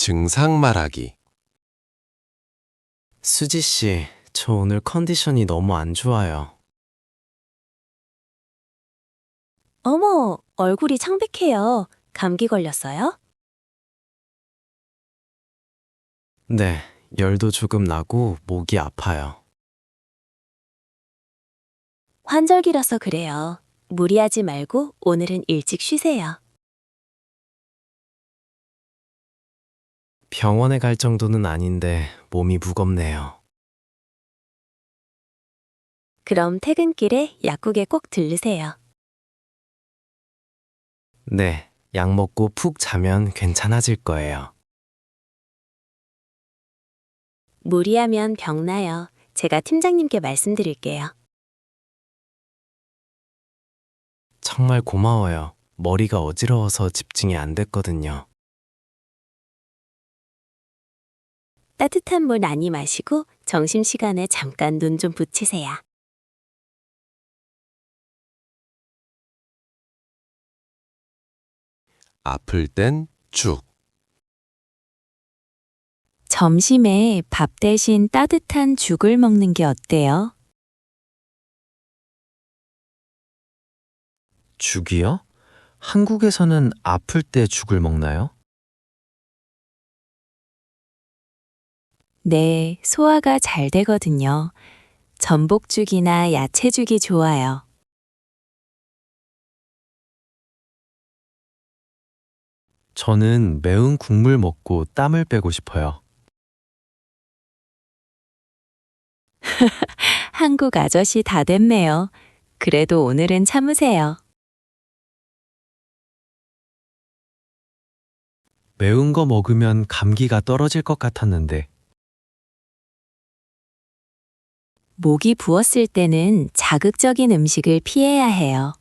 증상 말하기. 수지 씨, 저 오늘 컨디션이 너무 안 좋아요. 어머, 얼굴이 창백해요. 감기 걸렸어요? 네, 열도 조금 나고 목이 아파요. 환절기라서 그래요. 무리하지 말고 오늘은 일찍 쉬세요. 병원에 갈 정도는 아닌데 몸이 무겁네요. 그럼 퇴근길에 약국에 꼭 들르세요. 네, 약 먹고 푹 자면 괜찮아질 거예요. 무리하면 병나요. 제가 팀장님께 말씀드릴게요. 정말 고마워요. 머리가 어지러워서 집중이 안 됐거든요. 따뜻한 물 많이 마시고 점심시간에 잠깐 눈 좀 붙이세요. 아플 땐 죽. 점심에 밥 대신 따뜻한 죽을 먹는 게 어때요? 죽이요? 한국에서는 아플 때 죽을 먹나요? 네, 소화가 잘 되거든요. 전복죽이나 야채죽이 좋아요. 저는 매운 국물 먹고 땀을 빼고 싶어요. 한국 아저씨 다 됐네요. 그래도 오늘은 참으세요. 매운 거 먹으면 감기가 떨어질 것 같았는데 목이 부었을 때는 자극적인 음식을 피해야 해요.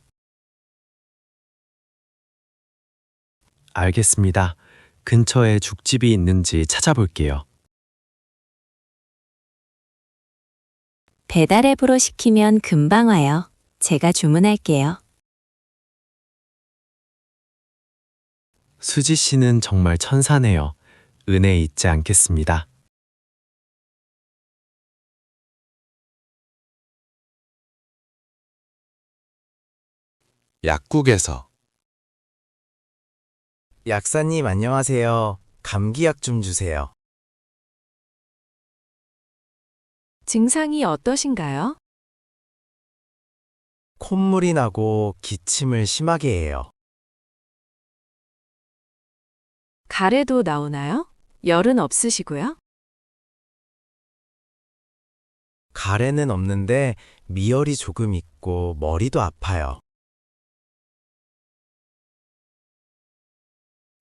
알겠습니다. 근처에 죽집이 있는지 찾아볼게요. 배달 앱으로 시키면 금방 와요. 제가 주문할게요. 수지 씨는 정말 천사네요. 은혜 잊지 않겠습니다. 약국에서. 약사님 안녕하세요. 감기약 좀 주세요. 증상이 어떠신가요? 콧물이 나고 기침을 심하게 해요. 가래도 나오나요? 열은 없으시고요? 가래는 없는데 미열이 조금 있고 머리도 아파요.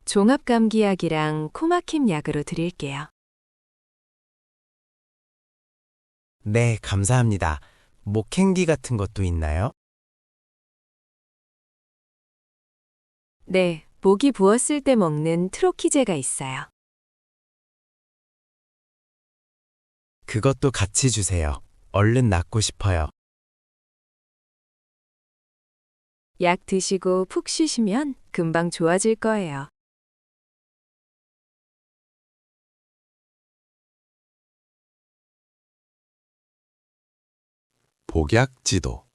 종합감기약이랑 코막힘 약으로 드릴게요. 네, 감사합니다. 목행기 같은 것도 있나요? 네, 목이 부었을 때 먹는 트로키제가 있어요. 그것도 같이 주세요. 얼른 낫고 싶어요. 약 드시고 푹 쉬시면 금방 좋아질 거예요. 복약 지도.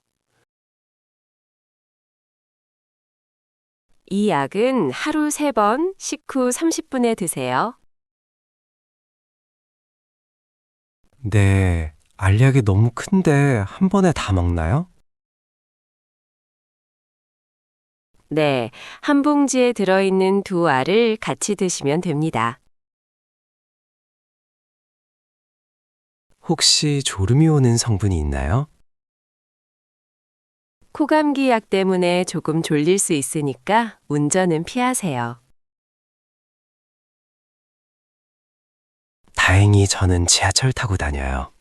이 약은 하루 3번 식후 30분에 드세요. 네, 알약이 너무 큰데 한 번에 다 먹나요? 네, 한 봉지에 들어있는 2알을 같이 드시면 됩니다. 혹시 졸음이 오는 성분이 있나요? 코감기 약 때문에 조금 졸릴 수 있으니까 운전은 피하세요. 다행히 저는 지하철 타고 다녀요.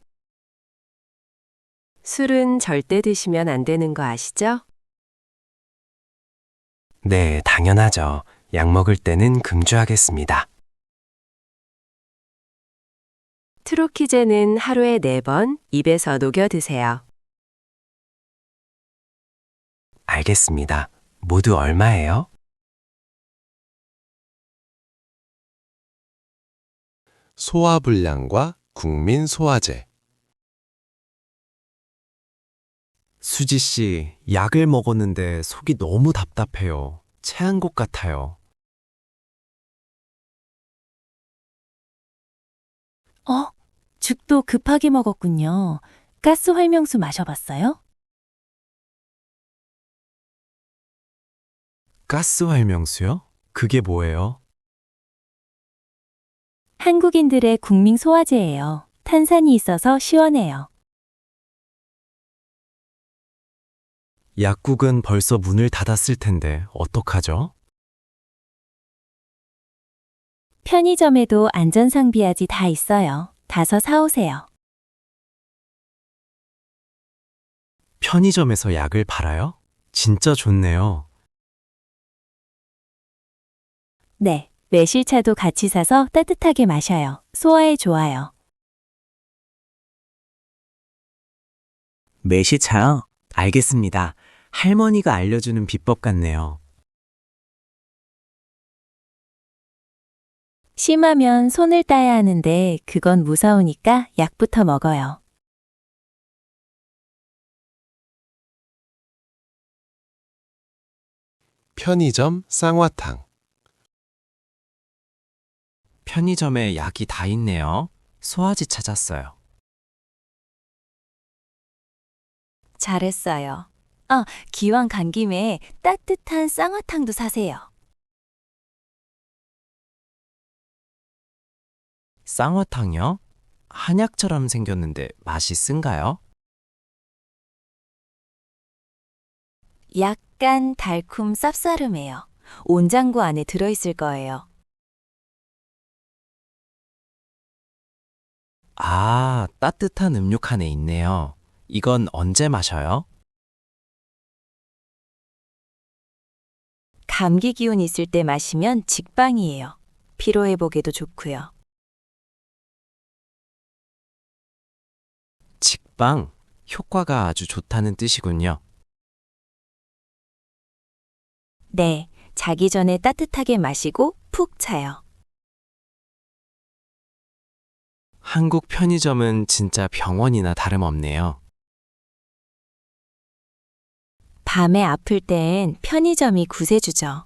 술은 절대 드시면 안 되는 거 아시죠? 네, 당연하죠. 약 먹을 때는 금주하겠습니다. 트로키제는 하루에 4번 입에서 녹여 드세요. 알겠습니다. 모두 얼마예요? 소화불량과 국민소화제. 수지 씨, 약을 먹었는데 속이 너무 답답해요. 체한 것 같아요. 죽도 급하게 먹었군요. 가스 활명수 마셔봤어요? 가스 활명수요? 그게 뭐예요? 한국인들의 국민 소화제예요. 탄산이 있어서 시원해요. 약국은 벌써 문을 닫았을 텐데 어떡하죠? 편의점에도 안전상비약이 다 있어요. 가서 사오세요. 편의점에서 약을 팔아요? 진짜 좋네요. 네, 매실차도 같이 사서 따뜻하게 마셔요. 소화에 좋아요. 매실차요? 알겠습니다. 할머니가 알려주는 비법 같네요. 심하면 손을 따야 하는데 그건 무서우니까 약부터 먹어요. 편의점 쌍화탕. 편의점에 약이 다 있네요. 소화제 찾았어요. 잘했어요. 기왕 간 김에 따뜻한 쌍화탕도 사세요. 쌍화탕이요? 한약처럼 생겼는데 맛이 쓴가요? 약간 달콤 쌉싸름해요. 온장고 안에 들어있을 거예요. 아, 따뜻한 음료 칸에 있네요. 이건 언제 마셔요? 감기 기운 있을 때 마시면 직방이에요. 피로회복에도 좋고요. 직방, 효과가 아주 좋다는 뜻이군요. 네, 자기 전에 따뜻하게 마시고 푹 자요. 한국 편의점은 진짜 병원이나 다름없네요. 밤에 아플 땐 편의점이 구세주죠.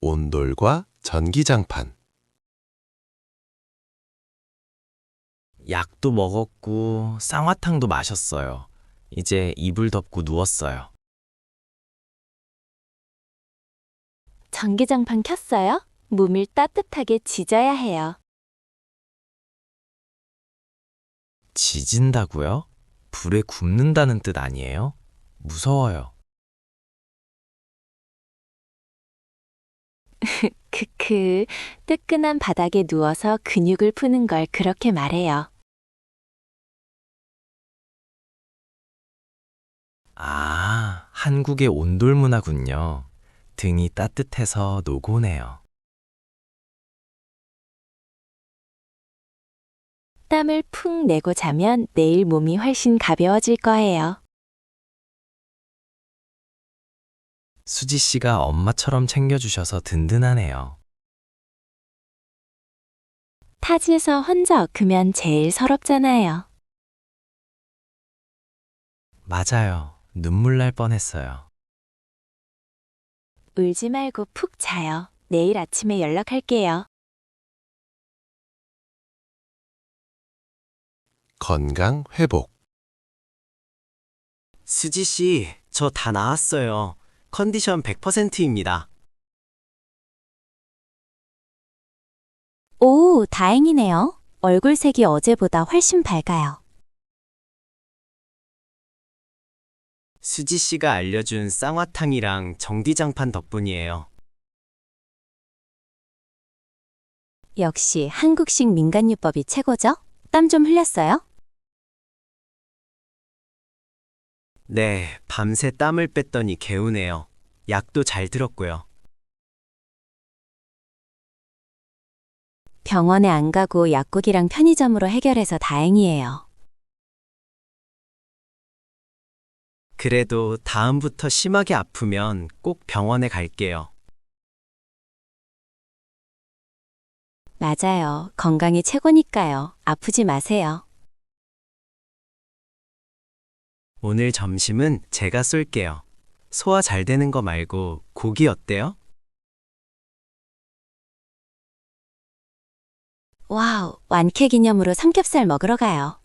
온돌과 전기장판. 약도 먹었고 쌍화탕도 마셨어요. 이제 이불 덮고 누웠어요. 전기장판 켰어요? 몸을 따뜻하게 지져야 해요. 지진다고요? 불에 굽는다는 뜻 아니에요? 무서워요. 크크, 뜨끈한 바닥에 누워서 근육을 푸는 걸 그렇게 말해요. 아, 한국의 온돌 문화군요. 등이 따뜻해서 노고네요. 땀을 푹 내고 자면 내일 몸이 훨씬 가벼워질 거예요. 수지 씨가 엄마처럼 챙겨주셔서 든든하네요. 타지에서 혼자 얽으면 제일 서럽잖아요. 맞아요. 눈물 날 뻔했어요. 울지 말고 푹 자요. 내일 아침에 연락할게요. 건강 회복. 수지 씨, 저 다 나았어요. 컨디션 100%입니다. 오, 다행이네요. 얼굴색이 어제보다 훨씬 밝아요. 수지 씨가 알려준 쌍화탕이랑 전기장판 덕분이에요. 역시 한국식 민간요법이 최고죠? 땀 좀 흘렸어요? 네, 밤새 땀을 뺐더니 개운해요. 약도 잘 들었고요. 병원에 안 가고 약국이랑 편의점으로 해결해서 다행이에요. 그래도 다음부터 심하게 아프면 꼭 병원에 갈게요. 맞아요. 건강이 최고니까요. 아프지 마세요. 오늘 점심은 제가 쏠게요. 소화 잘 되는 거 말고 고기 어때요? 와우, 완쾌 기념으로 삼겹살 먹으러 가요.